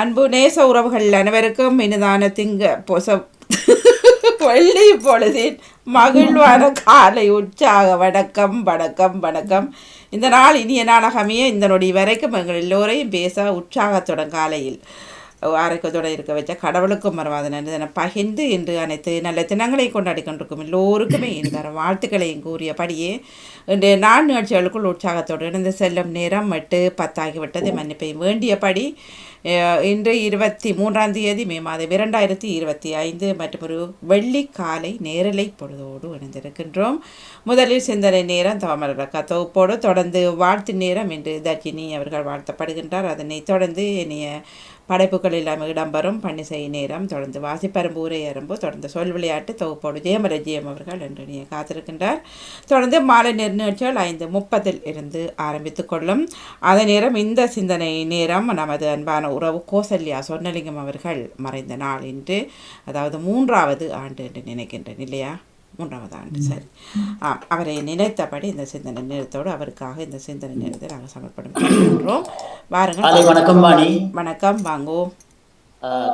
அன்பு நேச உறவுகள் அனைவருக்கும் இனிதான வெள்ளி பொழுதின் மகிழ்வான காலை உற்சாக வணக்கம் வணக்கம் வணக்கம். இந்த நாள் இனிய நாளாக அமைய இந்த நொடி வரைக்கும் எங்கள் எல்லோரையும் பேச உற்சாகத்துடன் காலையில் ஆரோக்கியத்தோடு இருக்க வச்ச கடவுளுக்கும் மறவாத நன்றி பகிர்ந்து இன்று அனைத்து நல்ல தினங்களை கொண்டாடி கொண்டிருக்கும் எல்லோருக்குமே இந்த வாழ்த்துக்களையும் கூறியபடியே இன்று நாள் நிகழ்ச்சிகளுக்குள் உற்சாகத்தோடு இணைந்து செல்லும் நேரம் 8:10 மன்னிப்பை வேண்டியபடி இன்று 23 மே மாதம் 2025 மற்றும் ஒரு வெள்ளி காலை நேரலை பொழுதோடு இணைந்திருக்கின்றோம். முதலில் சிந்தனை நேரம் தவமலக்க தொகுப்போடு தொடர்ந்து வாழ்த்து நேரம் என்று தர்ஜினி அவர்கள் வாழ்த்தப்படுகின்றார். அதனைத் தொடர்ந்து இனிய படைப்புகள் இல்லாமல் இடம்பெறும் பன்னிசை நேரம், தொடர்ந்து வாசிப்பரும்பூரை அரும்பு, தொடர்ந்து சொல் விளையாட்டு தொகுப்போடு ஜெயமரஜியம் அவர்கள் என்று நீ காத்திருக்கின்றார். தொடர்ந்து மாலை நிகழ்ச்சிகள் 5:30 இருந்து ஆரம்பித்துக் கொள்ளும். அதே நேரம் இந்த சிந்தனை நேரம் நமது அன்பான உறவு கோசல்யா சொர்ணலிங்கம் அவர்கள் மறைந்த நாள் இன்று, அதாவது 3வது ஆண்டு என்று நினைக்கின்றேன் இல்லையா? 3வது ஆண்டு. சரி, அவரை நினைத்தபடி இந்த சிந்தனை நேரத்தோடு அவருக்காக இந்த சிந்தனை நேரத்தை நாங்கள் சமர்ப்பணம் வாருங்கள். வணக்கம் வாணி. வணக்கம், வாங்கோ.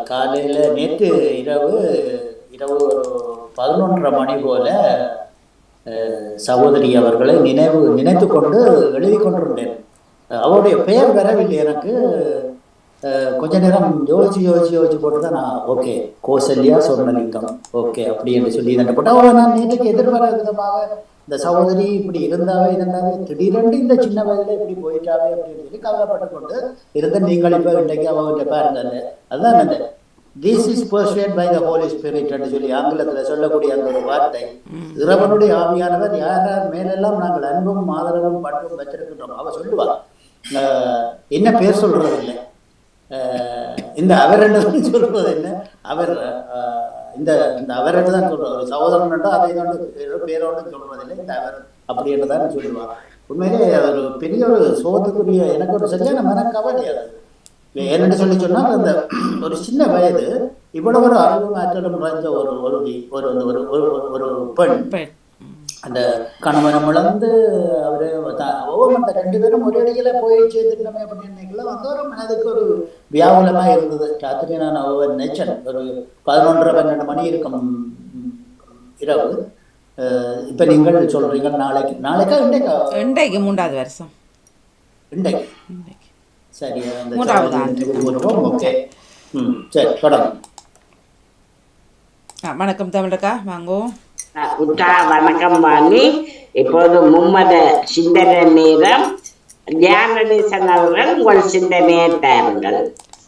காலையில் நேற்று இரவு 11:30 மணி போல சகோதரி அவர்களை நினைத்து கொண்டு எழுதி கொண்டிருந்தேன். அவருடைய பெயர் வரவில்லை எனக்கு. கொஞ்ச நேரம் யோசிச்சு போட்டு தான் நான் ஓகே கோசல்யா சொர்ணலிங்கம் ஓகே அப்படி என்று சொல்லி தான் போட்டேன். அவரை நான் நேற்றுக்கு எதிர்பார விதமாக இந்த சகோதரி இப்படி இருந்தாவே திடீரென்று இந்த சின்ன வயதில் இப்படி போயிட்டாவே அப்படின்னு சொல்லி கவலைப்பட்டு கொண்டு இருந்த நீங்கள் இப்போ இன்றைக்கு அவங்ககிட்ட பாருங்க. அதுதான் அந்த this is persuade by the Holy Spirit என்று சொல்லி ஆங்கிலத்தில் சொல்லக்கூடிய அந்த ஒரு வார்த்தை, இறைவனுடைய ஆவியானவர் யார் யார் மேலெல்லாம் நாங்கள் அன்பும் ஆதரவும் பற்றும் வச்சிருக்கின்றோம். அவர் சொல்லுவார், என்ன பேர் சொல்றது இல்லை, இந்த அவர் என்று சொல்றது என்ன, அவர் இந்த அவர் என்று தான் சொல்றார். ஒரு சகோதரன் அதை பேரோடு சொல்றதில்லை, இந்த அவர் அப்படி என்று தான் சொல்லுவார். உண்மையிலே ஒரு பெரிய ஒரு சோகத்துக்குரிய எனக்கு ஒரு சரியான மனக்கவலை. அது என்னென்னு சொல்லி சொன்னால், அந்த ஒரு சின்ன வயது இவ்வளவு ஒரு அறிவும் ஆற்றலும் நிறைந்த ஒரு பெண் அந்த கணவனம் இழந்து அவரு அந்த 2 பேரும் ஒரு இடையில போய் சேர்ந்துட்டோமே அப்படின்னு வந்து ஒரு மனதுக்கு ஒரு வியாகுலமா இருந்தது. ராத்திரி நான் நினைச்சேன், ஒரு 11:30-12 மணி இருக்கும் இரவு. இப்ப நீங்கள் சொல்றீங்க நாளைக்கா இன்றைக்கு 3வது வருஷம் இன்றைக்கு சரி 3வது ஆண்டு. ஓகே, சரி தொடரும். வணக்கம் தமிழக்கா, வாங்கோ. வணக்கம் வாணி. இப்போது மும்மத சிந்தனை நேரம். ஞானநேசன் அவர்கள் உங்கள் சிந்தனையை தாருங்கள்.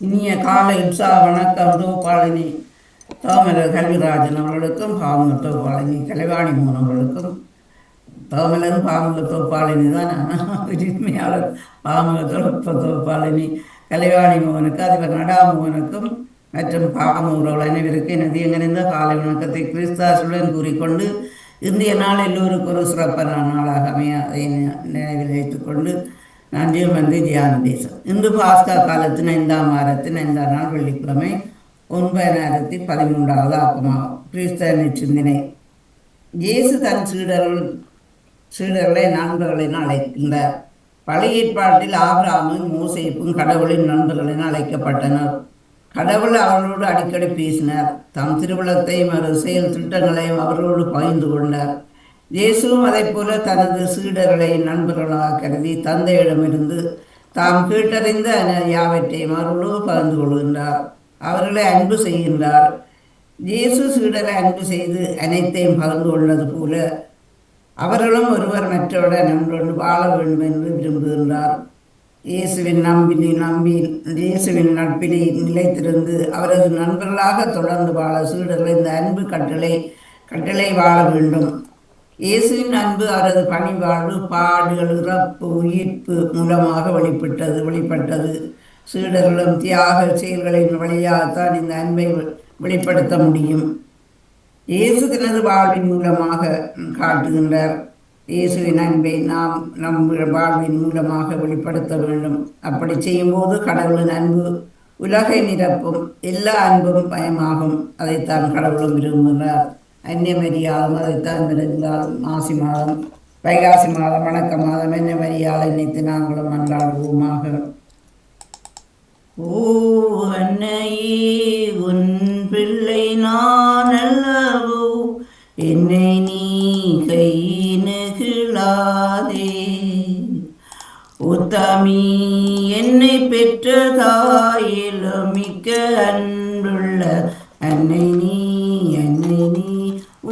இனிய காலை உற்சாக வணக்கம் தோப்பாளினி தோமலர் கல்விராஜன் அவர்களுக்கும், பாவங்க தோப்பாளினி கலைவாணி மோகன் அவர்களுக்கும். தோமலரும் பாவங்க தோப்பாளினி தான், உரிமையாளர் பாவங்க தோப்பாளினி கலைவாணி மோகனுக்கு, அதிபர் நடாமோகனுக்கும் மற்றும் பாவமுறவுகள் அனைவருக்கு எனது எங்கிருந்த காலை வணக்கத்தை கிறிஸ்தாசுடன் கூறிக்கொண்டு, இந்திய நாள் எல்லோருக்கும் ஒரு சிறப்பான நாளாக அமைய நினைவில் வைத்துக்கொண்டு நன்றியும் வந்து தியான தேசம். இன்று பாஸ்கா காலத்தின் 5ஆம் வாரத்தின் 5ஆம் நாள் வெள்ளிக்கிழமை 9,013வது ஆக்கமாகும். கிறிஸ்தவ சிந்தனை. இயேசு தன் சீடர்களை நண்பர்களின் அழைக்கின்றார். பழைய ஏற்பாட்டில் ஆபிரகாமும் மோசேப்பும் கடவுளின் நண்பர்களின் அழைக்கப்பட்டனர். கடவுள் அவர்களோடு அடிக்கடி பேசினார். தம் திருவுளத்தையும் அவரது செயல் திட்டங்களையும் அவர்களோடு பகிர்ந்து கொண்டார். இயேசுவும் அதை போல தனது சீடர்களை நண்பர்களாக கருதி தந்தையிடமிருந்து தாம் கேட்டறிந்த யாவற்றையும் அவர்களோடு பகிர்ந்து கொள்கின்றார். அவர்களை அன்பு செய்கின்றார். இயேசு சீடரை அன்பு செய்து அனைத்தையும் பகிர்ந்து கொண்டது போல அவர்களும் ஒருவர் மற்றவருடன் நன்றொன்று வாழ வேண்டும் என்று விரும்புகின்றார். இயேசுவின் இயேசுவின் நட்பிலே நிலைத்திருந்து அவரது நண்பர்களாக தொடர்ந்து வாழ சீடர்கள் இந்த அன்பு கட்டளை வாழ வேண்டும். இயேசுவின் அன்பு அவரது பணிவாழ்வு, பாடுகள், இறப்பு, உயிர்ப்பு மூலமாக வெளிப்பட்டது. சீடர்களும் தியாக செயல்களின் வழியாகத்தான் இந்த அன்பை வெளிப்படுத்த முடியும். இயேசு தனது வாழ்வின் மூலமாக காட்டுகின்றார். இயேசுவின் அன்பை நாம் நம் வாழ்வின் மூலமாக வெளிப்படுத்த வேண்டும். அப்படி செய்யும்போது கடவுளின் அன்பு உலகை நிரப்பும். எல்லா அன்பும் பயமாகும். அதைத்தான் கடவுளும் விரும்புகிறார். அந்நியமரியாதம் அதைத்தான் விரும்பினாலும். மாசி மாதம், வைகாசி மாதம், வணக்க மாதம், என்ன மரியாதை நினைத்து நாங்களும் மன்றாடுவோமாக. ஓ தாயிலும் மிக்க அன்புள்ள அன்னை நீ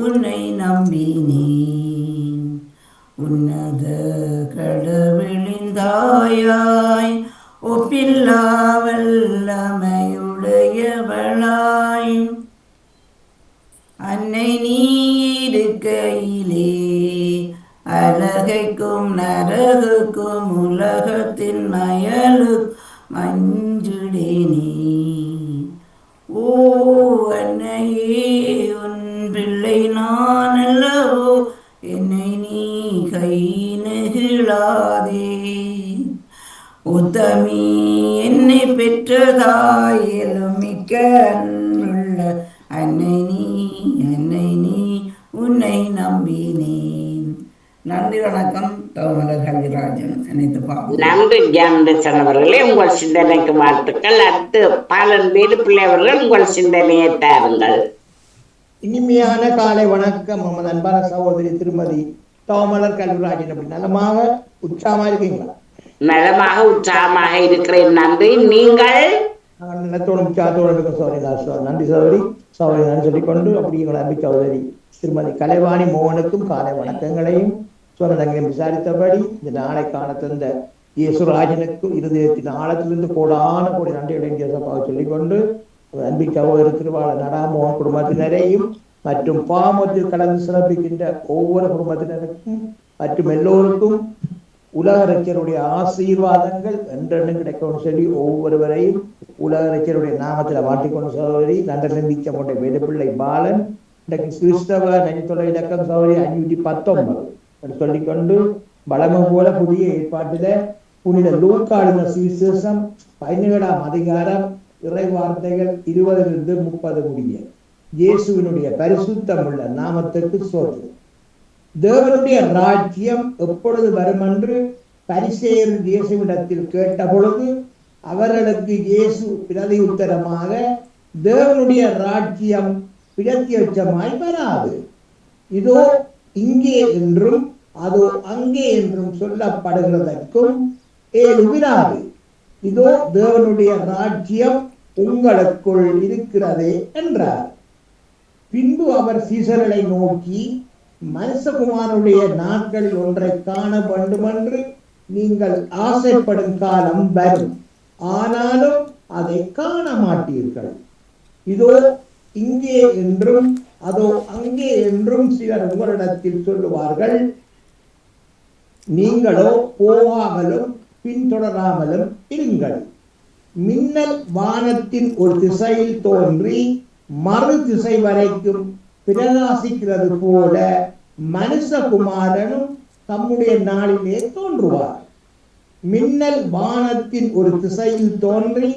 உன்னை நம்பினேன். உன்னத கடவுளின் தாயாய் ஒப்பில்லா வல்லமையுடையவளாய் அன்னை நீ இருக்கையிலே அலகைக்கும் நரகுக்கும் உலகத்தின் மயலு மஞ்சுடேனே. ஓ அன்னையே, உன் பிள்ளை நான் அல்லவோ, என்னை நீ கை நெகிழாதே. உத்தமி என்னை பெற்ற தாயிலும் மிக்க அன்புள்ள அன்னை நீ உன்னை நம்பினேன். நன்றி, வணக்கம். தவமலர் கவிராஜன். அனைத்து பாவம். நன்றி ஜானடேசன் அவர்களே, உங்கள் சிந்தனைக்கு வாழ்த்துக்கள். அடுத்து பாலன் வேலு பிள்ளை அவர்கள் உங்கள் சிந்தனையை தாருங்கள். இனிமையான காலை வணக்கம். நமது அன்பான சகோதரி திருமதி தவமலர் கல்விராஜன். அப்படி நலமாக உற்சாகமா இருக்கீங்களா? நலமாக உற்சாகமாக இருக்கிறேன். நன்றி. நீங்கள்? நிலத்தோடு உற்சாகத்தோடு இருக்க சகோதரி. நன்றி சகோதரி. சகோதரி நான் சொல்லிக்கொண்டு அப்படி எங்களை அன்பு சகோதரி திருமதி கலைவாணி மோகனுக்கும் காலை வணக்கங்களையும் சொன்னதங்களையும் விசாரித்தபடி இந்த நாளை காண தந்த இயேசுராஜனுக்கு இருதயத்தின் ஆழத்திலிருந்து கோடான கோடி நன்றியுடன் ஜெயசப்பாவை சொல்லிக்கொண்டு அன்பு சகோதரி திருவாளர் நடாமோகன் குடும்பத்தினரையும் மற்றும் பாமத்தில் கலந்து சிறப்பிக்கின்ற ஒவ்வொரு குடும்பத்தினருக்கும் மற்றும் எல்லோருக்கும் உலக ரட்சருடைய ஆசீர்வாதங்கள் என்றென்றும் கிடைக்கும்னு சொல்லி ஒவ்வொருவரையும் உலக ரட்சருடைய நாமத்தில் மாட்டிக்கொண்டு சகோதரி நன்றி மிச்சமுடைய வேதப்பிள்ளை பாலன் இன்றைக்கு கிறிஸ்தவ நெஞ்சொலை இலக்கம் சகோதரி 519 சொல்லிக்கொண்டு பலமும் போல புதிய ஏற்பாட்டில புனித லூக்காளின சுவிசேஷம் 17ஆம் அதிகாரம் இறை வார்த்தைகள் 20-30 முடிய இயேசுவினுடைய பரிசுத்தம் உள்ள நாமத்திற்கு சோதனை. தேவனுடைய ராஜ்யம் எப்பொழுது வரும் என்று பரிசேயர் இயேசுவிடத்தில் கேட்ட பொழுது அவர்களுக்கு இயேசு பிரதி உத்தரமாக, தேவனுடைய ராஜ்யம் பிரத்யட்சமாய் வராது, இதோ இங்கே என்றும் அதோ அங்கே என்றும் சொல்லப்படுகிறதற்கும் ஏதுவிராது, இதோ தேவனுடைய ராஜ்யம் உங்களுக்குள் இருக்கிறதே என்றார். பின்பு அவர் சீசர்களை நோக்கி, மனுஷகுமாரனுடைய நாட்களில் ஒன்றை காண வேண்டும் என்று நீங்கள் ஆசைப்படும் காலம் வரும், ஆனாலும் அதை காண மாட்டீர்கள். இதோ இங்கே என்றும் அதோ அங்கே என்றும் சிலர் உங்களிடத்தில் சொல்லுவார்கள், நீங்களோ போகாமலும் பின்தொடராமலும் இருங்கள். மின்னல் வானத்தின் ஒரு திசையில் தோன்றி மறு திசை வரைக்கும் பிரகாசிக்கிறது போல மனுஷகுமாரனும் தம்முடைய நாளிலே தோன்றுவார். மின்னல் வானத்தின் ஒரு திசையில் தோன்றி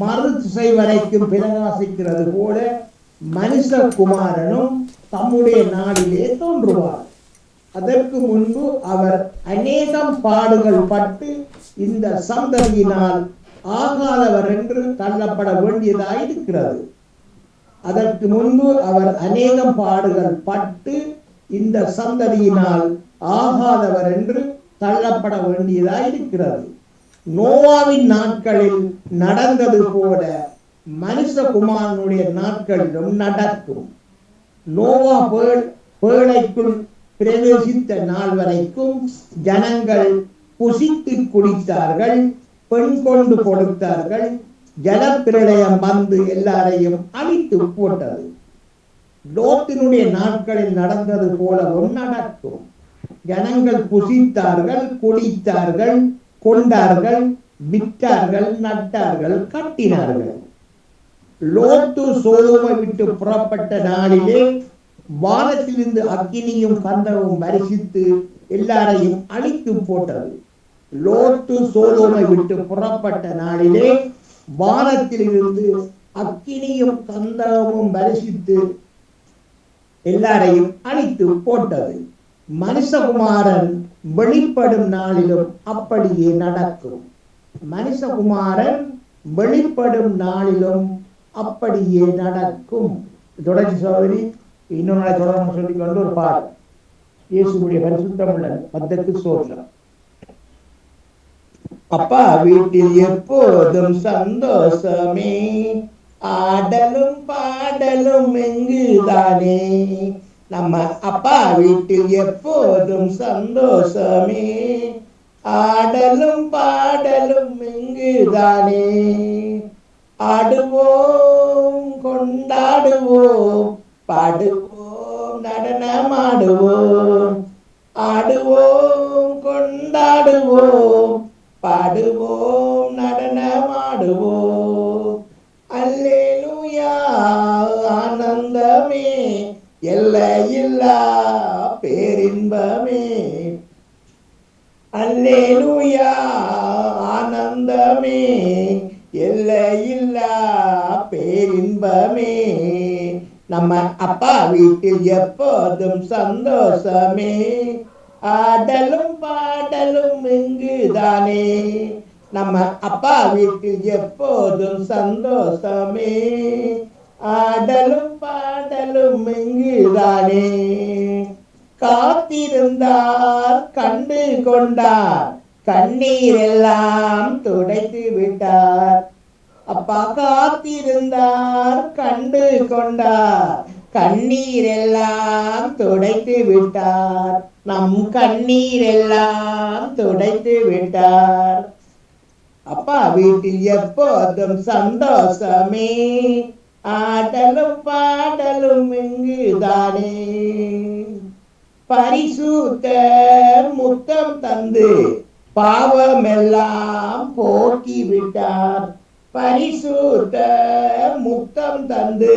மறு திசை வரைக்கும் பிரகாசிக்கிறது போல மனுஷகுமாரனும் தம்முடைய நாளிலே தோன்றுவார். அதற்கு முன்பு அவர் அநேகம் பாடுகள் பட்டு இந்த சந்ததியினால் ஆகாதவர் என்று தள்ளப்பட வேண்டியதாயிருக்கிறது. அதற்கு முன்பு அவர் அநேகம் பாடுகள் பட்டு இந்த சந்ததியினால் ஆகாதவர் என்று தள்ளப்பட வேண்டியதாயிருக்கிறது. நோவாவின் நாட்களில் நடந்தது போல மனுஷகுமாரனுடைய நாட்களிலும் நடக்கும். நோவா பேழைக்குள் பிரவேசித்த நாள் வரைக்கும் ஜனங்கள் புசித்து குடித்தார்கள், பெண் கொண்டு கொடுத்தார்கள். ஜலப்பிரளயம் வந்து எல்லாரையும் அழித்து போட்டது. லோத்தினுடைய நாட்களில் நடந்தது போலவும் நடக்கும். ஜனங்கள் புசித்தார்கள், குடித்தார்கள், கொண்டார்கள், விற்றார்கள், நட்டார்கள், கட்டினார்கள். லோத்து சோதோமை விட்டு புறப்பட்ட நாளிலே வானத்திலிருந்து அக்கினியும் கந்தகமும் வருஷித்து எல்லாரையும் அழித்து போட்டது. லோத்து சோதோமை விட்டு புறப்பட்ட நாளிலே வானத்திலிருந்து அக்கினியும் கந்தகமும் வருஷித்து எல்லாரையும் அழித்து போட்டது. மனுஷகுமாரன் வெளிப்படும் நாளிலும் அப்படியே நடக்கும். மனுஷகுமாரன் வெளிப்படும் நாளிலும் அப்படியே நடக்கும். தொடர்ச்சி சகோதரி இன்னொரு நாளை தொடர்ந்து சொல்லிக்கொண்டு ஒரு பாடல். இயேசுடைய பரிசுத்தமுள்ள பத்தற்கு சோதனம். அப்பா வீட்டில் எப்போதும் சந்தோஷமே, ஆடலும் பாடலும் எங்குதானே. நம்ம அப்பா வீட்டில் எப்போதும் சந்தோஷமே, ஆடலும் பாடலும் எங்குதானே. ஆடுவோம் கொண்டாடுவோம், பாடுவோம் நடனமாடுவோம். ஆடுவோம் கொண்டாடுவோம், பாடுவோம் நடனமாடுவோம். அல்லேலூயா ஆனந்தமே, எல்லையில்லா பேரின்பமே. அல்லேலூயா ஆனந்தமே, எல்லையில்லா பேரின்பமே. நம்ம அப்பா வீட்டில் எப்போதும் சந்தோஷமே, ஆடலும் பாடலும் இங்குதானே. நம்ம அப்பா வீட்டில் எப்போதும் சந்தோஷமே, ஆடலும் பாடலும் இங்குதானே. காத்திருந்தார் கண்டு கொண்டார், கண்ணீர் எல்லாம் துடைத்து விட்டார். அப்பா காத்திருந்தார் கண்டு கொண்டார், கண்ணீர் எல்லாம் துடைத்து விட்டார். நம் கண்ணீர் எல்லாம் துடைத்து விட்டார். அப்பா வீட்டில் எப்போதும் சந்தோஷமே, ஆடலும் பாடலும் இங்குதானே. பரிசுத்த முத்தம் தந்து பாவமெல்லாம் போக்கி விட்டார். பரிசுத்த முத்தம் தந்து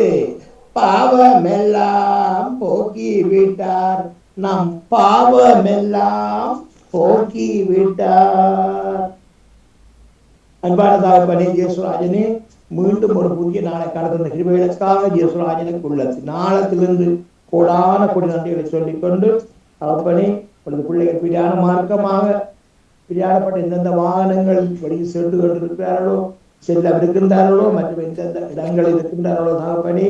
பாவமெல்லாம் போக்கி விட்டார். நம் பாவமெல்லாம் போக்கி விட்டார். அன்பான தகப்பனே ஜேசுராஜனே, மீண்டும் ஒரு புதிய நாளை கடந்த கிருபைகளுக்காக ஜேசுராஜனுக்கு உள்ள நாளத்திலிருந்து கோடான கொடி நன்றிகளை சொல்லிக்கொண்டு, தகப்பனே உனது பிள்ளைகள் பிரியான மார்க்கமாக பிரியாணப்பட்ட எந்தெந்த வாகனங்கள் வழியில் சென்று கொண்டிருக்கிறார்களோ, செல்லவிருக்கின்றார்களோ, மற்றும் எந்தெந்த இடங்களில் இருக்கின்றார்களோ தகப்பனே,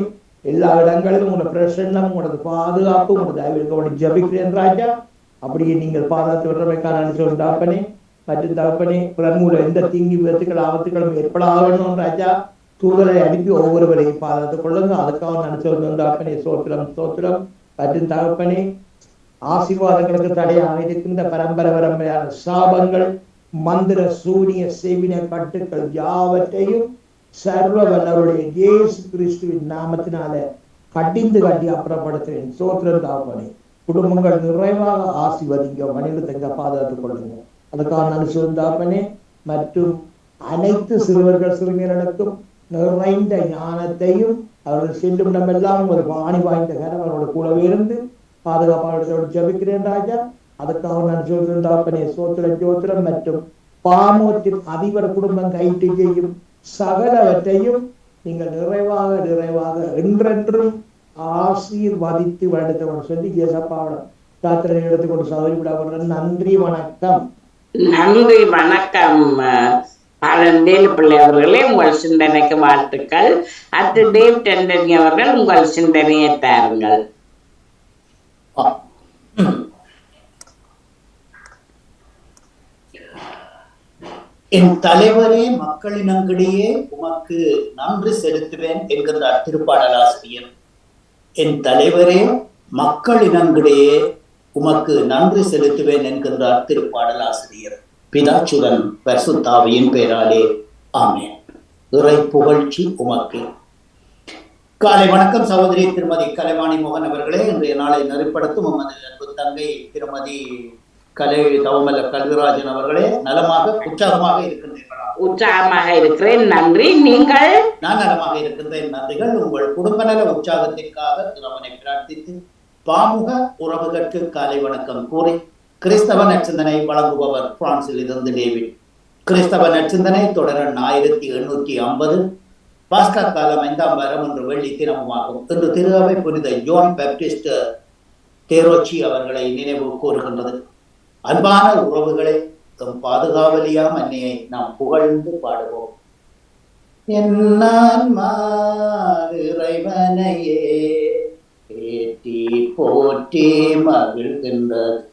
எல்லா இடங்களிலும் உங்களோட பிரசன்னம், உங்களது பாதுகாப்பு, உங்களது தயவு ஜபிக்கிறேன் ராஜா. அப்படியே நீங்கள் பாதுகாத்து விடுறமைக்கான சொல்லும் தகப்பனே. மற்றும் தகப்பனே பிறர் மூலம் எந்த தீங்கி விபத்துக்கள் ஆபத்துக்களும் ஏற்படாகணும் ராஜா. தூதரை அனுப்பி ஒவ்வொருவரையும் பாதுகாத்துக் கொள்ளுங்க. அதுக்காக நான் சொல்லும் தகப்பனே சோத்திரம் சோத்திரம். மற்றும் தகப்பனே ஆசீர்வாதங்களுக்கு தடையாக இருக்கின்ற பரம்பரையான சாபங்கள், மந்திர சூரிய சேவின கட்டுக்கள் யாவற்றையும் சர்வ வல்லவருடைய இயேசு கிறிஸ்துவின் நாமத்தினால கட்டிந்து கட்டி அப்புறப்படுத்துகிறேன். சோத்திரம் தகப்பனே. குடும்பங்கள் நிறைவாக ஆசீர்வதிங்க, மனிதங்க பாதுகாத்துக் கொள்ளுங்க. அதுக்காக நான் சொல்லும் தகப்பனே. மற்றும் அனைத்து சிறுவர்கள் சிறுமியர்களுக்கும் நிறைந்த ஞானத்தையும் அவர்கள் செல்லும் இடமெல்லாம் ஒரு வாணி வாய்ந்த கரம் அவரோட கூடவே இருந்து பாதுகாப்பாளர்களோடு ஜபிக்கிறேன் ராஜா. அதுக்காக நான் சொல்றேன் தகப்பனே சோத்திரம் ஜோத்திரம். மற்றும் பாமோத்தின் அதிபர் குடும்பம் கைட்டு செய்யும் சகலவற்றையும் நீங்கள் நிறைவாக நிறைவாக என்றென்றும் ஆசீர்வதித்து வளர்த்து சொல்லி ஜேசப்பாவோட பிரார்த்தனை எடுத்துக்கொண்டு சௌகரியப்பட நன்றி வணக்கம். நன்றி வணக்கம். பாலன் பிள்ளை அவர்களே, உங்கள் சிந்தனைக்கு வாழ்த்துக்கள். அடுத்து டேவ் டெண்டனி அவர்கள் உங்கள் சிந்தனையை தாருங்கள். என் தலைவரே மக்களினங்கிடையே உமக்கு நன்றி செலுத்துவேன் என்கின்றார் திருப்பாடலாசிரியர். என் தலைவரே மக்களினங்கிடையே உமக்கு நன்றி செலுத்துவேன் என்கின்றார் திருப்பாடலாசிரியர். பிதாச்சுடன் பரிசுத்தாவியின் பெயராலே ஆமென். இறை புகழ்ச்சி உமக்கு. காலை வணக்கம் சகோதரி திருமதி கலைவாணி மோகன் அவர்களே. இன்றைய நாளை நெறிப்படுத்தும் உமது அன்பு தங்கை திருமதி கலை தவமல்ல கல்விராஜன் அவர்களே, நலமாக உற்சாகமாக இருக்கின்றீர்களா? உற்சாகமாக இருக்கிறேன், நன்றி. நீங்கள்? நான் நலமாக இருக்கின்றேன், நன்றிகள். உங்கள் குடும்ப நல உற்சாகத்திற்காக இறைவனை பிரார்த்தித்து பாமுக உறவுகளுக்கு காலை வணக்கம் கூறி கிறிஸ்தவ நற்சிந்தனை வழங்குபவர் பிரான்சில் இருந்து டேவிட். கிறிஸ்தவ நற்சிந்தனை தொடர 1850 பாஸ்கா காலம் 5ஆம் வாரம் இன்று வெள்ளி தினமுமாகும். இன்று திரு அவை புனித ஜோன் பாப்டிஸ்ட் தேரோச்சி அவர்களை நினைவு கூறுகின்றது. அன்பான உறவுகளை தம் பாதுகாவலியாம் அன்னையை நாம் புகழ்ந்து பாடுவோம். இறைவனையே ஏற்றி போற்றி மகிழ்கின்றது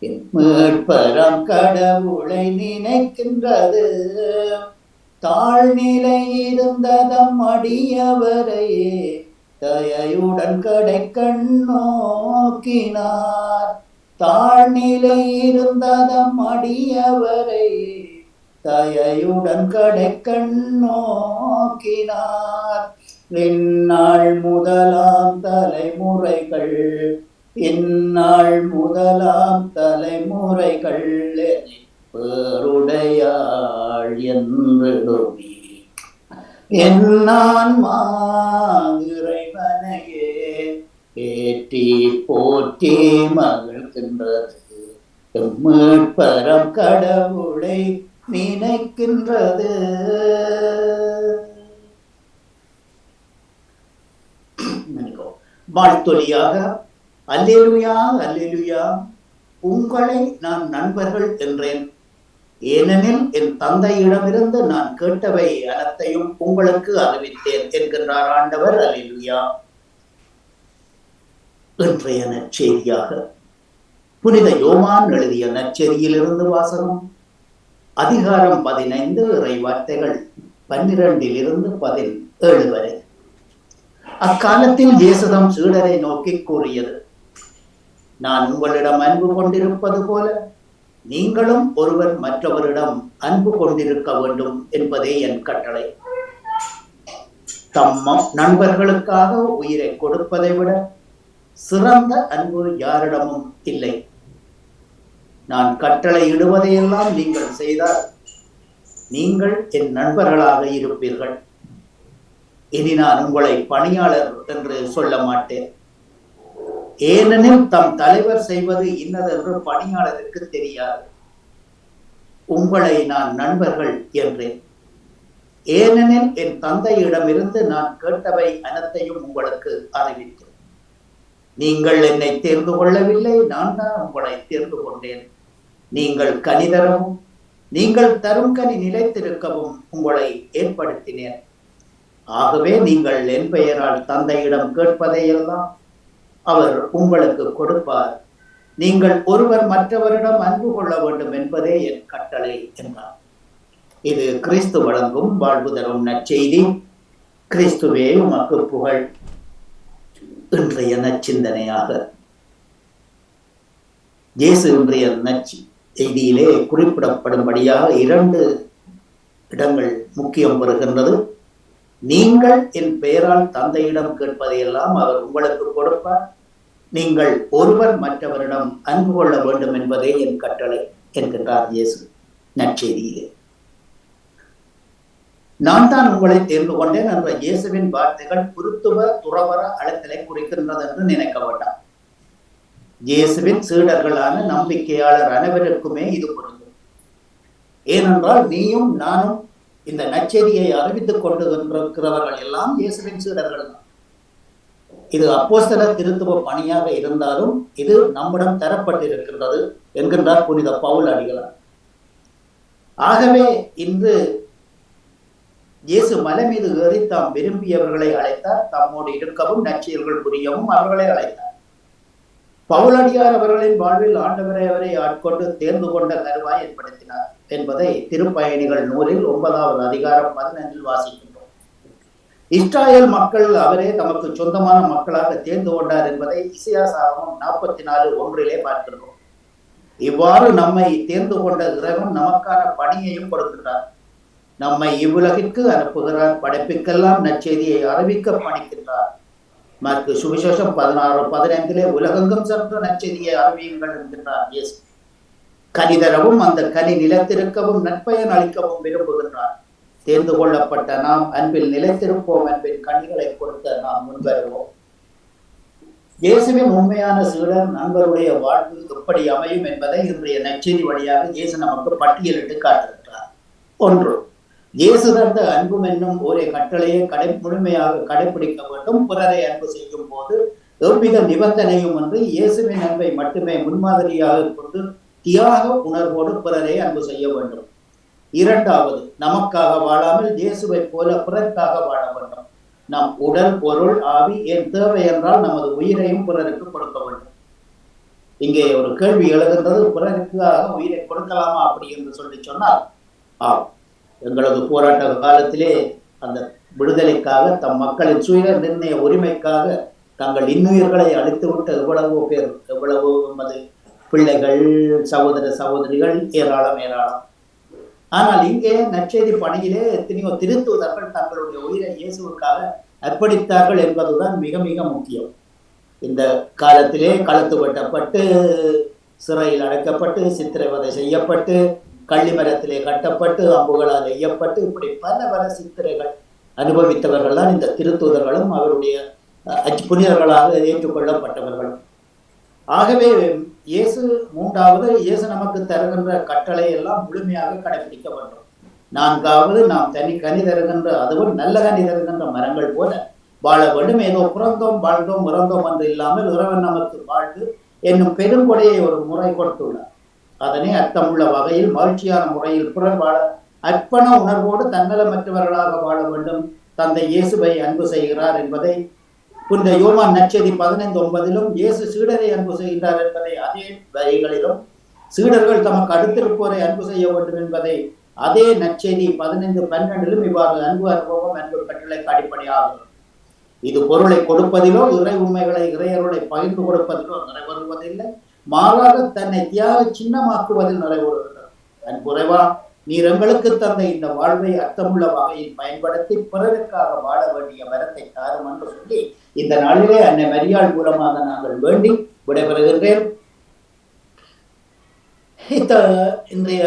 என் மீட்பரம் கடவுளை நினைக்கின்றது, தாழ்நிலை இருந்ததம் அடியவரையே தயையுடன் கடை கண்ணோக்கினார். தாழ்நிலை இருந்ததம் அடியவரையே தயையுடன் கடை கண்ணோக்கினார். இந்நாள் முதலாம் தலைமுறைகள், இந்நாள் முதலாம் தலைமுறைகள் பேருடையாள் என்றுமே என்னான்மா இறைவனையே ஏற்றி போற்றி மகிழ்கின்றது, மீட்பரம் கடவுளை நினைக்கின்றது. வாழ்த்தொலியாக அல்லேலுயா அல்லேலுயா, உங்களை நான் நண்பர்கள் என்றேன், ஏனெனில் என் தந்தையிடமிருந்து நான் கேட்டவை அனைத்தையும் உங்களுக்கு அறிவித்தேன் என்கின்றார் ஆண்டவர். அல்லேலுயா. இன்றைய நற்செய்தியாக புனித யோவான் எழுதிய நற்செய்தியிலிருந்து வாசகம். அதிகாரம் 15, இறை வார்த்தைகள் 12 17 வரை. அக்காலத்தில் இயேசுதம் சீடரை நோக்கி கூறியது, நான் உங்களிடம் அன்பு கொண்டிருப்பது போல நீங்களும் ஒருவர் மற்றவரிடம் அன்பு கொண்டிருக்க வேண்டும் என்பதே என் கட்டளை. தம் நண்பர்களுக்காக உயிரை கொடுப்பதை விட சிறந்த அன்பு யாரிடமும் இல்லை. நான் கட்டளை இடுவதையெல்லாம் நீங்கள் செய்தால் நீங்கள் என் நண்பர்களாக இருப்பீர்கள். இனி நான் உங்களை பணியாளர் என்று சொல்ல மாட்டேன், ஏனெனில் தம் தலைவர் செய்வது இன்னதென்று பணியாளருக்கு தெரியாது. உங்களை நான் நண்பர்கள் என்றேன், ஏனெனில் என் தந்தையிடமிருந்து நான் கேட்டவை அனைத்தையும் உங்களுக்கு அறிவித்தேன். நீங்கள் என்னை தேர்ந்து கொள்ளவில்லை, நான் தான் உங்களை தேர்ந்து கொண்டேன். நீங்கள் கனி தரவும் நீங்கள் தரும் கனி நிலைத்திருக்கவும் உங்களை ஏற்படுத்தினேன். ஆகவே நீங்கள் என் பெயரால் தந்தையிடம் கேட்பதையெல்லாம் அவர் உங்களுக்கு கொடுப்பார். நீங்கள் ஒருவர் மற்றவரிடம் அன்பு கொள்ள வேண்டும் என்பதே என் கட்டளை என்றார். இது கிறிஸ்து வழங்கும் வாழ்வு தரும் நற்செய்தி. கிறிஸ்துவே உமக்கு புகழ். இன்றைய நற்சிந்தனையாக இயேசு இன்றைய நற்செய்தியிலே குறிப்பிடப்படும்படியாக 2 இடங்கள் முக்கியம் பெறுகின்றது. நீங்கள் என் பெயரால் தந்தையிடம் கேட்பதையெல்லாம் அவர் உங்களுக்கு கொடுப்பார். நீங்கள் ஒருவர் மற்றவரிடம் அன்பு கொள்ள வேண்டும் என்பதே என் கட்டளை என்கின்றார் இயேசு நற்செய்தியிலே. நான் தான் உங்களை தேர்ந்து கொண்டேன் என்ற இயேசுவின் வார்த்தைகள் குருத்துவ துறவர அழைத்தலை குறிக்கின்றது என்று நினைக்க வேண்டாம். இயேசுவின் சீடர்களான நம்பிக்கையாளர் அனைவருக்குமே இது பொருந்தும். ஏனென்றால் நீயும் நானும் இந்த நற்செய்தியை அறிவித்துக் கொண்டிருக்கிறவர்கள் எல்லாம் இயேசுவின் சீடர்கள் தான். இது அப்போஸ்தல திருத்துவ பணியாக இருந்தாலும் இது நம்மிடம் தரப்பட்டிருக்கின்றது என்கின்றார் புனித பவுல் அடிகளார். ஆகவே இன்று இயேசு மலை மீது ஏறி தாம் விரும்பியவர்களை அழைத்தார். தம்மோடு இருக்கவும் நற்செயல்கள் புரியவும் அவர்களை அழைத்தார். பவுலடியார் அவர்களின் வாழ்வில் ஆண்டவரை அவரை ஆட்கொண்டு தேர்ந்து கொண்ட கருவாய் ஏற்படுத்தினார் என்பதை திருப்பயணிகள் நூலில் 9வது அதிகாரம் 15 வாசிக்கின்றோம். இஸ்ராயேல் மக்கள் அவரே தமக்கு சொந்தமான மக்களாக தேர்ந்து கொண்டார் என்பதை இசையாசாகமம் 44:1 பார்க்கிறோம். இவ்வாறு நம்மை தேர்ந்து கொண்ட இறைவன் நமக்கான பணியையும் கொடுக்கின்றார். நம்மை இவ்வுலகிற்கு அனுப்புகிறார். படைப்புக்கெல்லாம் நற்செய்தியை அறிவிக்க பணிக்கின்றார். மாற்கு சுவிசேஷம் 16:15 உலகெங்கும் சென்று நற்செய்தியை அறிவியுங்கள் என்கின்றார் இயேசு. கனி தரவும் அந்த கனி நிலைத்திருக்கவும் நற்பயன் அளிக்கவும் விரும்புகின்றார். தேர்ந்து கொள்ளப்பட்ட நாம் அன்பில் நிலைத்திருப்போம். அன்பின் கனிகளை கொடுக்க நாம் முன்வருவோம். இயேசுவின் உண்மையான சீடர் நண்பருடைய வாழ்வு எப்படி அமையும் என்பதை இன்றைய நற்செய்தி வழியாக இயேசு நமக்கு பட்டியலிட்டு காட்டுகின்றார். 1. இயேசு தந்த அன்பும் என்னும் ஒரே கட்டளையை முழுமையாக கடைபிடிக்க வேண்டும். பிறரை அன்பு செய்யும் போது எவ்வித நிபந்தனையும் என்று இயேசுவின் அன்பை மட்டுமே முன்மாதிரியாக கொண்டு தியாக உணர்வோடு பிறரை அன்பு செய்ய வேண்டும். 2. நமக்காக வாழாமல் இயேசுவை போல பிறருக்காக வாழ வேண்டும். நம் உடல், பொருள், ஆவி என் தேவை என்றால் நமது உயிரையும் பிறருக்கு கொடுக்க வேண்டும். இங்கே ஒரு கேள்வி எழுகின்றது, பிறருக்காக உயிரை கொடுக்கலாமா அப்படி என்று சொன்னால் எங்களது போராட்ட காலத்திலே அந்த விடுதலைக்காக தம் மக்களின் சுய நிர்ணய உரிமைக்காக தங்கள் இன்னுயிர்களை அழித்துவிட்ட எவ்வளவோ பேர், எவ்வளவோ எமது பிள்ளைகள், சகோதர சகோதரிகள் ஏராளம் ஏராளம். ஆனால் இங்கே நற்செய்தி பணியிலே எத்தனையோ திருத்துவதர்கள் தங்களுடைய உயிரை இயேசுவுக்காக அர்ப்பணித்தார்கள் என்பதுதான் மிக மிக முக்கியம். இந்த காலத்திலே கழுத்து வெட்டப்பட்டு, சிறையில் அடைக்கப்பட்டு, சித்திரவதை செய்யப்பட்டு, கள்ளிமரத்திலே கட்டப்பட்டு, அம்புகளால் எய்யப்பட்டு, இப்படி பல பல சித்திரைகள் அனுபவித்தவர்கள் தான் இந்த திருத்தூதர்களும் அவருடைய புனிதர்களாக ஏற்றுக்கொள்ளப்பட்டவர்களும். ஆகவே இயேசு இயேசு நமக்கு தருகின்ற கட்டளை எல்லாம் முழுமையாக கடைபிடிக்க வேண்டும். 4வது, நாம் தனி கனி தருகின்ற, அதுவும் நல்ல கனி தருகின்ற மரங்கள் போல வாழ வேண்டும். ஏதோ பிறந்தோம் வாழ்ந்தோம் இறந்தோம் என்று இல்லாமல் இறைவன் நமக்கு வாழ்வு என்னும் பெருங்கொடையை ஒரு முறை கொடுத்துள்ளார். அதனை அர்த்தமுள்ள வகையில் மகிழ்ச்சியான முறையில் பிறர் வாழ அர்ப்பண உணர்வோடு தன்னலமற்றவர்களாக வாழ வேண்டும். தந்தை இயேசுவை அன்பு செய்கிறார் என்பதை புனித யோவான் நற்செய்தி 15:9 இயேசு சீடரை அன்பு செய்கிறார் என்பதை அதே வரிகளிலும், சீடர்கள் தமக்கு அடுத்திருப்போரை அன்பு செய்ய வேண்டும் என்பதை அதே நற்செய்தி 15:12 இவ்வாறு அன்பு அனுபவம் அன்பு கட்டளைக்கு அடிப்படையாகும். இது பொருளை கொடுப்பதிலோ இறை உண்மைகளை இறையருளை பகிர்ந்து கொடுப்பதிலோ நிறைவேறுவதில்லை, மாறாக தன்னை தியாக சின்னமாக்குவதில் நிறைவேறுகிறது. அன்புறைவா, நீர் எங்களுக்கு தந்த இந்த வாழ்வை அர்த்தமுள்ள வகையில் பயன்படுத்தி பிறருக்காக வாழ வேண்டிய வரத்தை தாரும் என்று சொல்லி இந்த நாளிலே அன்னை மரியாள் மூலமாக நாங்கள் வேண்டி விடைபெறுகின்றேன். இன்றைய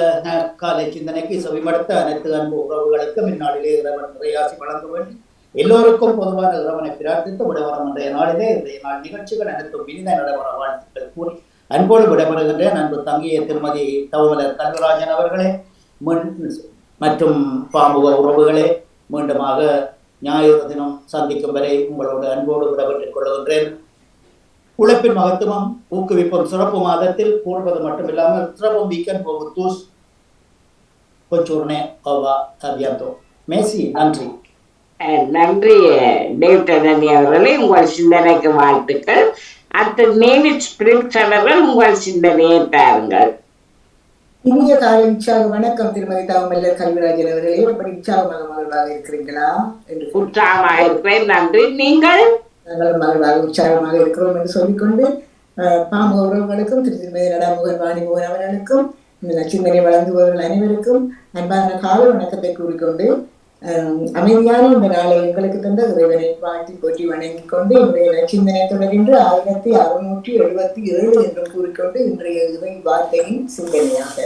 காலை சிந்தனைக்கு செவிமடுத்த அனைத்து அன்பு உறவுகளுக்கும் இந்நாளிலே இறைவன் நிறையாசி வழங்க வேண்டி எல்லோருக்கும் பொதுவான இறைவனை பிரார்த்தித்து விடைபெறும் இன்றைய நாளிலே இன்றைய நாள் நிகழ்ச்சிகள் அனைத்தும் இனித நடைபெற வாழ்த்துக்கள் கூறி அன்போடு விடைபெறுகின்றேன். அன்பு தங்கிய திருமதி தவமலர் கல்வராஜன் அவர்களே மற்றும் பாமுக உறவுகளே, மீண்டுமாக ஞாயிறு தினம் சந்திக்கும் வரை உங்களோடு அன்போடு விடைபெற்றுக் கொள்கின்றேன். உழைப்பின் மகத்துவம் ஊக்குவிப்பும் சிறப்பு மாதத்தில் கூறுவது மட்டுமில்லாமல் சிறப்பும் வீக்கன் போகுத்தூஸ் கொச்சூர்னே ஓவா அபியாந்தோ மேசி. நன்றி. நன்றி டேவிட் அவர்களே, உங்கள் சிந்தனைக்கு வாழ்த்துக்கள். அடுத்த நேவிட் ஸ்பிரிட்ஸ் அவர்கள் உங்கள் சிந்தனையை தாருங்கள். இனிய காலை உற்சாக வணக்கம் திருமதி தவமல்லர் கல்விராஜன் அவர்களே, எப்படி உற்சாகமாக மகிழ்வாக இருக்கிறீங்களா? என்று உற்சாகமாக இருக்கிறேன். நன்றி. நீங்கள்? நாங்கள் மகிழ்வாக உற்சாகமாக இருக்கிறோம் என்று சொல்லிக்கொண்டு பாமுக உறவுகளுக்கும் திருமதி நடாமுகன் வாணிமுகன் அவர்களுக்கும் இந்த நச்சிந்தனை வழங்குபவர்கள் அனைவருக்கும் அன்பான காலை வணக்கத்தை கூறிக்கொண்டு அமைதியான இந்த நாளை எங்களுக்கு தந்த இறைவனை வாழ்த்தி போற்றி வணங்கிக் கொண்டு இன்றைய நச்சிந்தனை தொடர்கின்ற 1677 என்று கூறிக்கொண்டு இன்றைய இறை வார்த்தையின் சிந்தனையாக,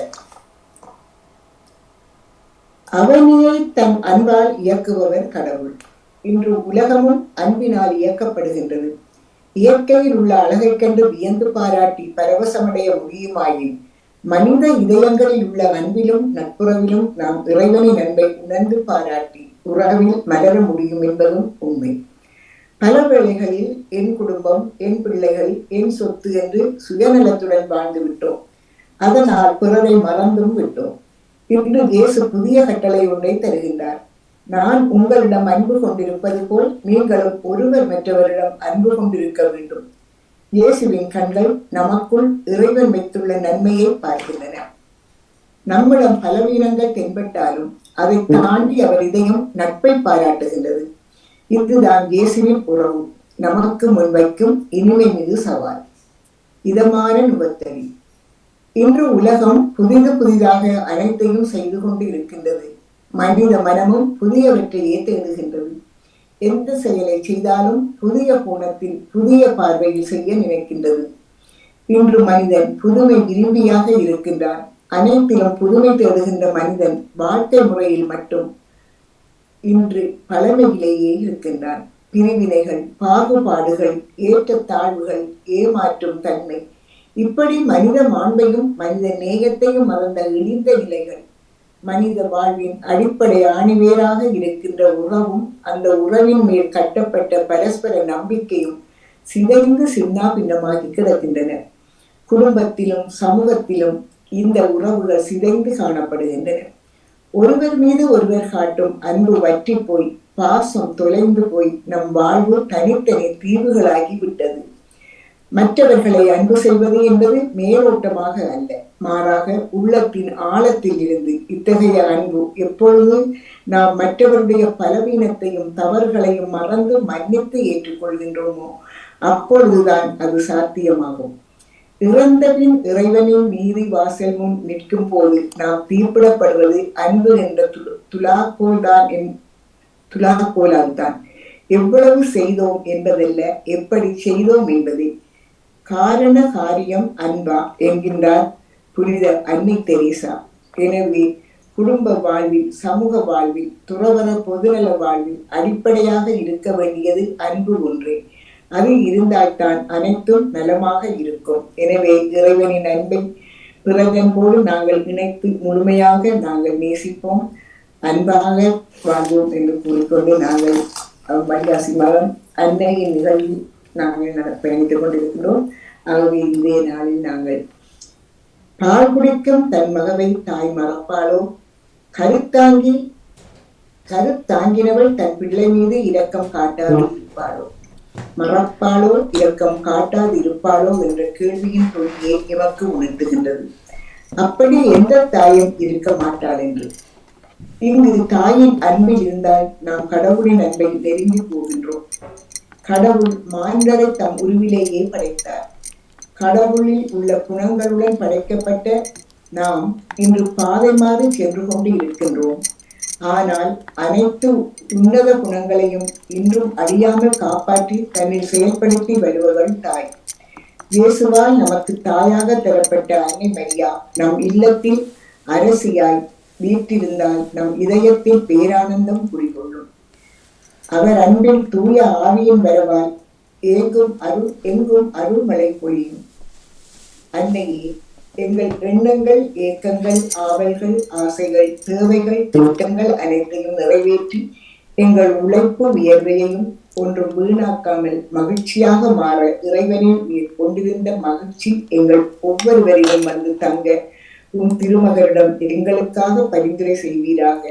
அவனையை தன் அன்பால் இயக்குபவர் கடவுள். இன்று உலகமும் அன்பினால் இயக்கப்படுகின்றது. இயற்கையில் உள்ள அழகை கண்டு வியந்து பாராட்டி பரவசமடைய முடியுமாயின் மனித இதயங்களில் உள்ள அன்பிலும் நட்புறவிலும் நாம் இறைவனின் அன்பை உணர்ந்து பாராட்டி உறவில் மலர முடியும் என்பதும் உண்மை. பல வேளைகளில் என் குடும்பம், என் பிள்ளைகள், என் சொத்து என்று சுயநலத்துடன் வாழ்ந்து விட்டோம். அதனால் பிறரை மறந்தும் விட்டோம். இன்று இயேசு புதிய கட்டளை ஒன்றை தருகின்றார். நான் உங்களிடம் அன்பு கொண்டிருப்பது போல் நீங்களும் ஒருவர் மற்றவரிடம் அன்பு கொண்டிருக்க வேண்டும். இயேசுவின் கண்கள் நமக்குள் இறைவன் வைத்துள்ள நன்மையை பார்க்கின்றன. நம்மிடம் பலவீனங்கள் தென்பட்டாலும் அதை தாண்டி அவர் இதயம் நட்பை பாராட்டுகின்றது. இதுதான் இயேசுவின் உறவு நமக்கு முன்வைக்கும் இனிமை மிகு சவால், இதமான நுகத்தறி. இன்று உலகம் புதிதாக அனைத்தையும் செய்து கொண்டு இருக்கின்றது. மனித மனமும் புதியவற்றையே தேடுகின்றது. எந்த செயலை செய்தாலும் புதிய கோணத்தில் புதிய பார்வையில் செய்ய நினைக்கின்றது. இன்று மனிதன் புதுமை விரும்பியாக இருக்கின்றான். அனைத்திலும் புதுமை தேடுகின்ற மனிதன் வாழ்க்கை முறையில் மட்டும் இன்று பழமையிலேயே இருக்கின்றான். பிரிவினைகள், பாகுபாடுகள், ஏற்றத்தாழ்வுகள், ஏமாற்றும் தன்மை, இப்படி மனித மாண்பையும் மனித நேயத்தையும் மறந்த இழிந்த நிலைகள். மனித வாழ்வின் அடிப்படை ஆணிவேராக இருக்கின்ற உறவும் அந்த உறவின் மேல் கட்டப்பட்ட பரஸ்பர நம்பிக்கையும் சிதைந்து சின்னா பின்னமாகி கிடக்கின்றன. குடும்பத்திலும் சமூகத்திலும் இந்த உறவுகள் சிதைந்து காணப்படுகின்றன. ஒருவர் மீது ஒருவர் காட்டும் அன்பு வற்றி போய், பாசம் தொலைந்து போய் நம் வாழ்வு தனித்தனி தீவுகளாகி விட்டது. மற்றவர்களை அன்பு செய்வது என்பது மேலோட்டமாக அல்ல, மாறாக உள்ளத்தின் ஆழத்தில் இருந்து. இத்தகைய அன்பு எப்பொழுதும் நாம் மற்றவருடைய பலவீனத்தையும் தவறுகளையும் மறந்து மன்னித்து ஏற்றுக்கொள்கின்றோமோ அப்பொழுதுதான் அது சாத்தியமாகும். இறந்தபின் இறைவனின் நீதி வாசல் முன் நிற்கும் போது நாம் தீர்ப்பிடப்படுவது அன்பு என்ற துலாக்கோலால் தான். எவ்வளவு செய்தோம் என்பதல்ல, எப்படி செய்தோம் என்பது. காரண காரியம் அன்பா என்கின்றார் புனித அன்னை தெரேசா. எனவே குடும்ப வாழ்வில், சமூக வாழ்வில், துறவற பொதுநல வாழ்வில் அடிப்படையாக இருக்க வேண்டியது அன்பு ஒன்றே. அது இருந்தால்தான் அனைத்தும் நலமாக இருக்கும். எனவே இறைவனின் அன்பை பிறகன்போடு நாங்கள் இணைத்து முழுமையாக நாங்கள் நேசிப்போம், அன்பாக வாழ்வோம் என்று கூறிக்கொண்டு நாங்கள் வைகாசி மாதம் அன்னையின் நிகழ்வில் நாங்கள் பயணித்துக் கொண்டிருக்கிறோம். ஆகவே இன்றைய நாளில் நாங்கள் பால் குடிக்கும் தன் மகவை தாய் மறப்பாளோ, கருத்தாங்கினவள் தன் பிள்ளை மீது இரக்கம் காட்டாது இருப்பாளோ, மறப்பாளோ இரக்கம் காட்டாது இருப்பாளோ என்ற கேள்வியின் தொழிலை எமக்கு உணர்த்துகின்றது. அப்படி எந்த தாயும் இருக்க மாட்டாள் என்று. இங்கு தாயின் அன்பில் இருந்தால் நாம் கடவுளின் அன்பை நெருங்கி போகின்றோம். கடவுள் மாந்தரை தம் உருவிலேயே படைத்தார். கடவுளில் உள்ள குணங்களுடன் படைக்கப்பட்ட நாம் இன்று பாதை மாறி சென்று கொண்டு இருக்கின்றோம். ஆனால் அனைத்து உன்னத குணங்களையும் இன்றும் அழியாமல் காப்பாற்றி தன்னில் செயல்படுத்தி வருபவள் தாய். இயேசுவால் நமக்கு தாயாக தரப்பட்ட அன்னை மரியா நம் இல்லத்தில் அரசியாய் வீற்றிருந்தால் நம் இதயத்தில் பேரானந்தம் குடிகொள்ளும். அவர் அன்பில் தூய ஆவியின் வரவால் எங்கும் அருள்மழை பொழியும். அன்னையே, எங்கள் எண்ணங்கள், ஏக்கங்கள், ஆவல்கள், ஆசைகள், தேவைகள், திட்டங்கள் அனைத்தையும் நிறைவேற்றி எங்கள் உழைப்பு வியர்வையையும் ஒன்றும் வீணாக்காமல் மகிழ்ச்சியாக மாற இறைவனின் நீர் கொண்டிருந்த மகிழ்ச்சி எங்கள் ஒவ்வொருவரிடம் வந்து தங்க உன் திருமகனிடம் எங்களுக்காக பரிந்துரை செய்வீராக.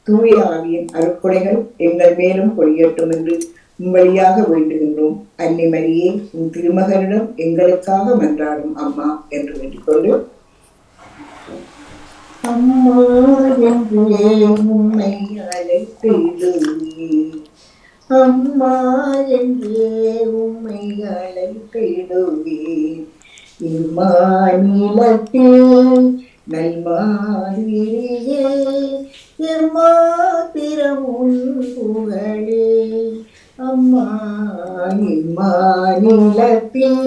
தூய ஆவியின் அருட்கொடைகள் எங்கள் மேலும் பொழியட்டும் என்று வழியாக வேண்டுகின்றோம். அன்னை மரியே, உன் திருமகனிடம் எங்களுக்காக மன்றாடும் அம்மா என்று வேண்டிக்கொண்டு, அம்மா என்றே உம்மை அழைத்திடுவேன், அம்மா என்றே உம்மை அழைத்திடுவேன், இம்மாநிலத்தில் நல்மாதிரியே எம்மாத்திரம் உன் புகழே, அம்மா இம்மாநிலத்தில்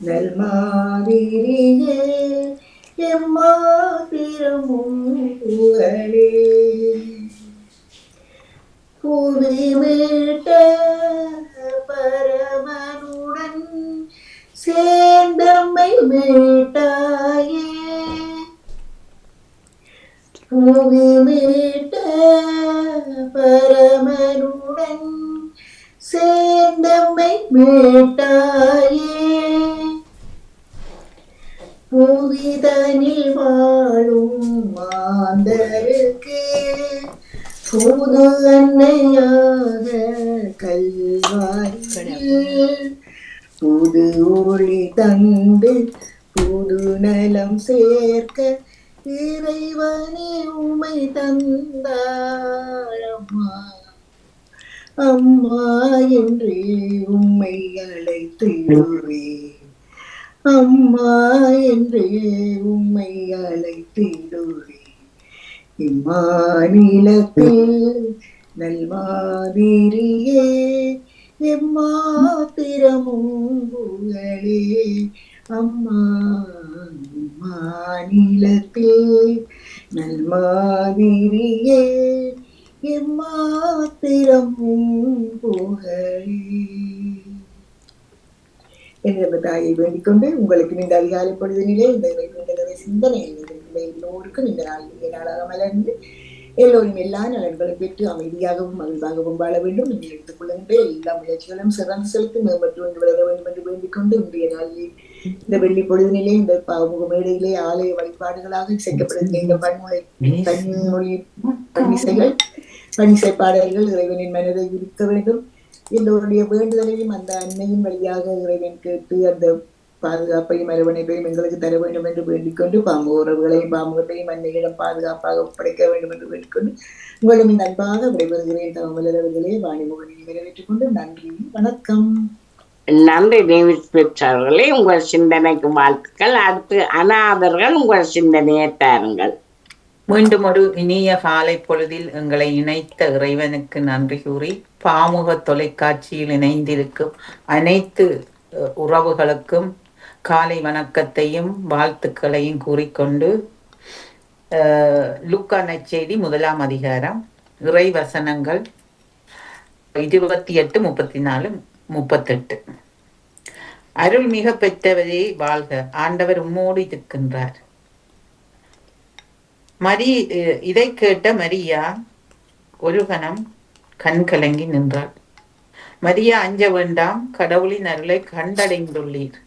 நல்மாதிரியே எம்மாத்திரம் உன் புகழே. புவி மீட்ட பரமனுடன் சேர்ந்தம்மை மீட்டாயே, புவி மீட்ட பரமனுடன் சேர்ந்தம்மை மீட்டாயே, புவிதனில் வாழும் மாந்தருக்கு புது அன்னையாக கல்வாரியில் புது ஒளி தந்து புது நலம் சேர்க்க இறைவனே உமை தந்தாரம்மா. அம்மா என்றே உம்மை அழைத்திடுவேன், அம்மா என்றே உம்மை அழைத்திடுவேன், இம்மாநிலத்தில் நல்மாதிரியே எம்மாத்திரமும் புகழே, அம்மா இம்மாநிலத்தில் நல்மாதிரியே எம்மாத்திரமும் புகழே என்ற தாயை வேண்டிக் கொண்டு உங்களுக்கு இந்த அதிகாலை பொழுதினிலே இந்த சிந்தனை எல்லோருக்கும் இந்த நாள் இந்திய நாளாக மலர்ந்து எல்லோரும் எல்லா நலன்களும் பெற்று அமைதியாகவும் மகிழ்வாகவும் வாழ வேண்டும் என்று எடுத்துக் கொள்கின்ற எல்லா முயற்சிகளும் சிறந்து செலுத்தி மேம்பட்டு வந்து வளர வேண்டும் என்று வேண்டிக் கொண்டு இன்றைய நாளில் இந்த வெள்ளி பொழுதினிலே இந்த பாமுக மேடையிலே ஆலய வழிபாடுகளாக இசைக்கப்படுகின்ற இந்த பன்மொழி பன்னிசைகள் பன்னிசை பாடல்கள் இறைவனின் மனதை விரிக்க வேண்டும். எல்லோருடைய வேண்டுதலையும் அந்த அன்னையின் வழியாக இறைவன் கேட்டு அந்த பாதுகாப்பையும் அரவணைப்பையும் எங்களுக்கு தர வேண்டும் என்று வேண்டிக் கொண்டு பாம்பு உறவுகளையும் பாம்புகளையும் அன்னையிடம் பாதுகாப்பாக ஒப்படைக்க வேண்டும் என்று வேண்டிக்கொண்டு உங்களும் நண்பாக விடைபெறுகிறேன். தவமலரவர்களே வாணிமுகனை நிறைவேற்றிக் கொண்டு நன்றி, வணக்கம். நன்றி டேவிட் பெற்றார்களே, உங்கள் சிந்தனைக்கு வாழ்த்துக்கள். அடுத்து அநாதர்கள், உங்கள் சிந்தனையை தாருங்கள். மீண்டும் ஒரு இனிய காலை பொழுதில் எங்களை இணைத்த இறைவனுக்கு நன்றி கூறி பாமுக தொலைக்காட்சியில் இணைந்திருக்கும் அனைத்து உறவுகளுக்கும் காலை வணக்கத்தையும் வாழ்த்துக்களையும் கூறிக்கொண்டு லூக்கா நற்செய்தி 1ஆம் அதிகாரம் இறை வசனங்கள் 28, 34, 38. அருள் மிக பெற்றவரே வாழ்க, ஆண்டவர் உம்மோடு இருக்கின்றார். இதை கேட்ட மரியா ஒரு கணம் கண் கலங்கி நின்றாள். மரியா, அஞ்ச வேண்டாம், கடவுளின் அருளை கண்டடைந்துள்ளீர்.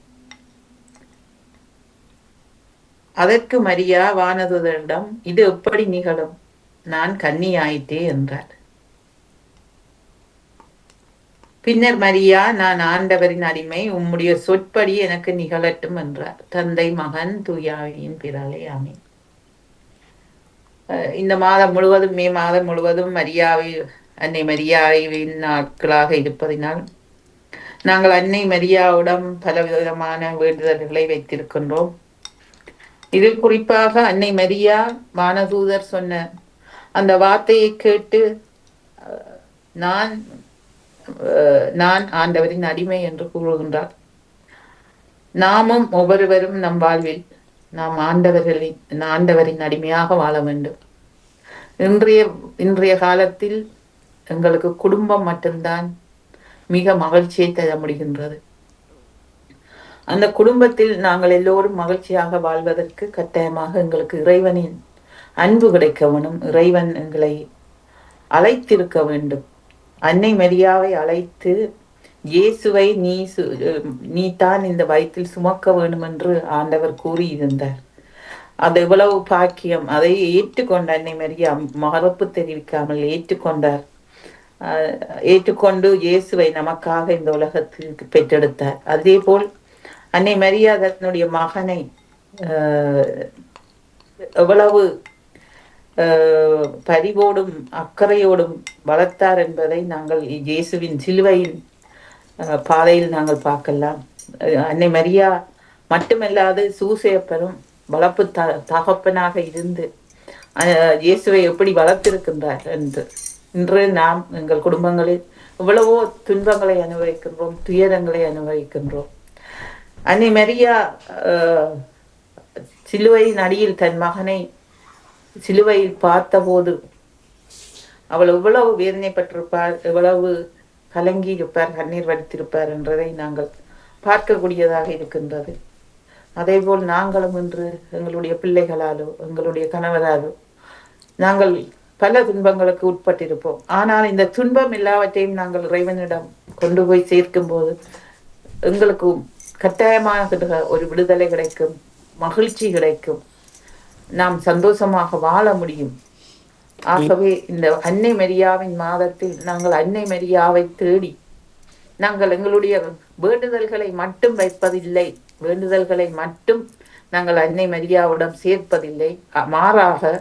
அதற்கு மரியா வானதூதரிடம், இது எப்படி நிகழும்? நான் கன்னியாயிற்றே என்றார். பின்னர் மரியா, நான் ஆண்டவரின் அடிமை, உம்முடைய சொற்படி எனக்கு நிகழட்டும் என்றார். தந்தை, மகன், தூயாவியின் பிறாலே ஆமென். இந்த மாதம் முழுவதும், மே மாதம் முழுவதும் அன்னை மரியாவின் நாட்களாக இருப்பதினால் நாங்கள் அன்னை மரியாவிடம் பலவிதமான வேண்டுதல்களை வைத்திருக்கின்றோம். இதில் குறிப்பாக அன்னை மரியா வானதூதர் சொன்ன அந்த வார்த்தையை கேட்டு நான் ஆண்டவரின் அடிமை என்று கூறுகின்றார். நாமும் ஒவ்வொருவரும் நம் வாழ்வில் நாம் ஆண்டவரின் அடிமையாக வாழ வேண்டும். இன்றைய காலத்தில் எங்களுக்கு குடும்பம் மட்டும்தான் மிக மகிழ்ச்சியை தர முடிகின்றது. அந்த குடும்பத்தில் நாங்கள் எல்லோரும் மகிழ்ச்சியாக வாழ்வதற்கு கட்டாயமாக எங்களுக்கு இறைவனின் அன்பு கிடைக்க வேண்டும். இறைவன் எங்களை அழைத்திருக்க வேண்டும். அன்னை மரியாவை அழைத்து இயேசுவை நீ தான் இந்த வயிற்றில் சுமக்க வேண்டும் என்று ஆண்டவர் கூறியிருந்தார். அது எவ்வளவு பாக்கியம்! அதை ஏற்றுக்கொண்ட அன்னை மரியா மறுப்பு தெரிவிக்காமல் ஏற்றுக்கொண்டு இயேசுவை நமக்காக இந்த உலகத்திற்கு பெற்றெடுத்தார். அதே போல் அன்னை மரியா தன்னுடைய மகனை எவ்வளவு பரிவோடும் அக்கறையோடும் வளர்த்தார் என்பதை நாங்கள் இயேசுவின் சிலுவையின் பாதையில் நாங்கள் பார்க்கலாம். அன்னை மரியா மட்டுமல்லாது சூசேப்பரும் வளர்ப்பு தகப்பனாக இருந்து இயேசுவை எப்படி வளர்த்திருக்கின்றார் என்று இன்று நாம் எங்கள் குடும்பங்களில் எவ்வளவோ துன்பங்களை அனுபவிக்கின்றோம், துயரங்களை அனுபவிக்கின்றோம். அன்னை மரியா சிலுவையின் அடியில் தன் மகனை சிலுவையில் பார்த்தபோது அவள் எவ்வளவு வேதனைப்பட்டிருப்பார், எவ்வளவு கலங்கி இருப்பார், கண்ணீர் வடித்திருப்பார் என்றதை நாங்கள் பார்க்கக்கூடியதாக இருக்கின்றது. அதே போல் நாங்களும் இன்று எங்களுடைய பிள்ளைகளாலோ எங்களுடைய கணவராலோ நாங்கள் பல துன்பங்களுக்கு உட்பட்டிருப்போம். ஆனால் இந்த துன்பம் எல்லாவற்றையும் நாங்கள் இறைவனிடம் கொண்டு போய் சேர்க்கும் போது எங்களுக்கு கட்டாயமாக ஒரு விடுதலை கிடைக்கும், மகிழ்ச்சி கிடைக்கும், நாம் சந்தோஷமாக வாழ முடியும். ஆகவே இந்த அன்னை மரியாவின் மாதத்தில் நாங்கள் அன்னை மரியாவை தேடி நாங்கள் எங்களுடைய வேண்டுதல்களை மட்டும் வைப்பதில்லை, வேண்டுதல்களை மட்டும் நாங்கள் அன்னை மரியாவிடம் சேர்ப்பதில்லை. மாறாக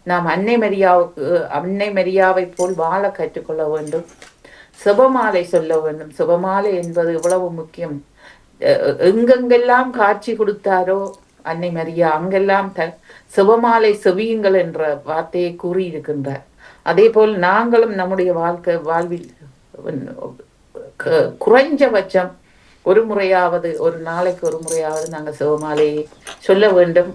நாம் அன்னை மரியாவை போல் வாழ கற்றுக்கொள்ள வேண்டும். சுபமாலை சொல்ல வேண்டும். சுபமாலை என்பது எவ்வளவு முக்கியம்! எங்கெங்கெல்லாம் காட்சி கொடுத்தாரோ அன்னை மரியா அங்கெல்லாம் சுபமாலை செவியுங்கள் என்ற வார்த்தையை கூறியிருக்கின்றார். அதே போல் நாங்களும் நம்முடைய வாழ்வில் குறைஞ்சபட்சம் ஒரு நாளைக்கு ஒரு முறையாவது நாங்கள் சுபமாலையை சொல்ல வேண்டும்.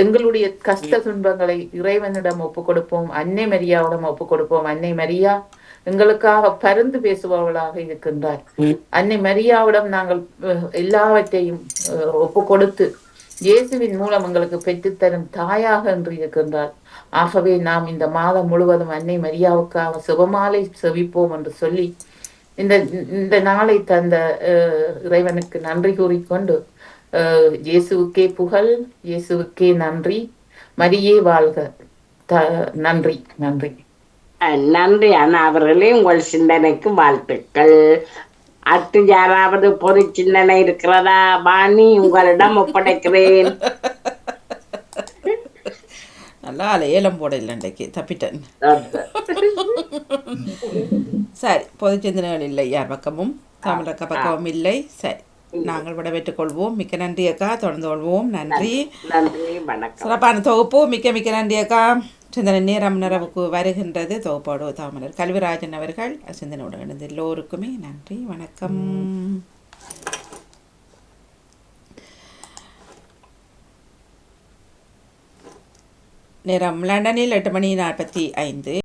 எங்களுடைய கஷ்ட துன்பங்களை இறைவனிடம் ஒப்புக் கொடுப்போம், அன்னை மரியாவிடம் ஒப்புக் கொடுப்போம். அன்னை மரியா எங்களுக்காக பரிந்து பேசுபவர்களாக இருக்கின்றார். அன்னை மரியாவிடம் நாங்கள் எல்லாவற்றையும் ஒப்பு கொடுத்து இயேசுவின் மூலம் எங்களுக்கு பெற்றுத்தரும் தாயாக என்று இருக்கின்றார். ஆகவே நாம் இந்த மாதம் முழுவதும் அன்னை மரியாவுக்காக சுபமாலை செவிப்போம் என்று சொல்லி இந்த நாளை தந்த இறைவனுக்கு நன்றி கூறிக்கொண்டு இயேசுவுக்கே புகழ், இயேசுவுக்கே நன்றி, மரியே வாழ்க. நன்றி. நன்றி அண்ணா அவர்களே, உங்கள் சிந்தனைக்கு வாழ்த்துக்கள். அடுத்து யாராவது பொது சிந்தனை இருக்கிறதா? வாணி, உங்களிடம் ஒப்படைக்கிறேன். நல்லா ஏலம் போட இல்லை இன்றைக்கு தப்பிட்டேன். சரி, பொது சிந்தனைகள் இல்லை யார் பக்கமும், தமிழக்க பக்கமும் இல்லை. சரி, நாங்கள் விடைபெற்றுக் கொள்வோம். மிக்க நன்றி அக்கா, தொடர்ந்து கொள்வோம். நன்றி, நன்றி, வணக்கம். சிறப்பான தொகுப்பு. மிக்க மிக்க நன்றி அக்கா. சிந்தனை நேரம் நிறைவுக்கு வருகின்றது. தொகுப்போடு தாமலர் கல்விராஜன் அவர்கள் சிந்தனையுடன் இணைந்த எல்லோருக்குமே நன்றி, வணக்கம். நேரம் லண்டனில் 8:45.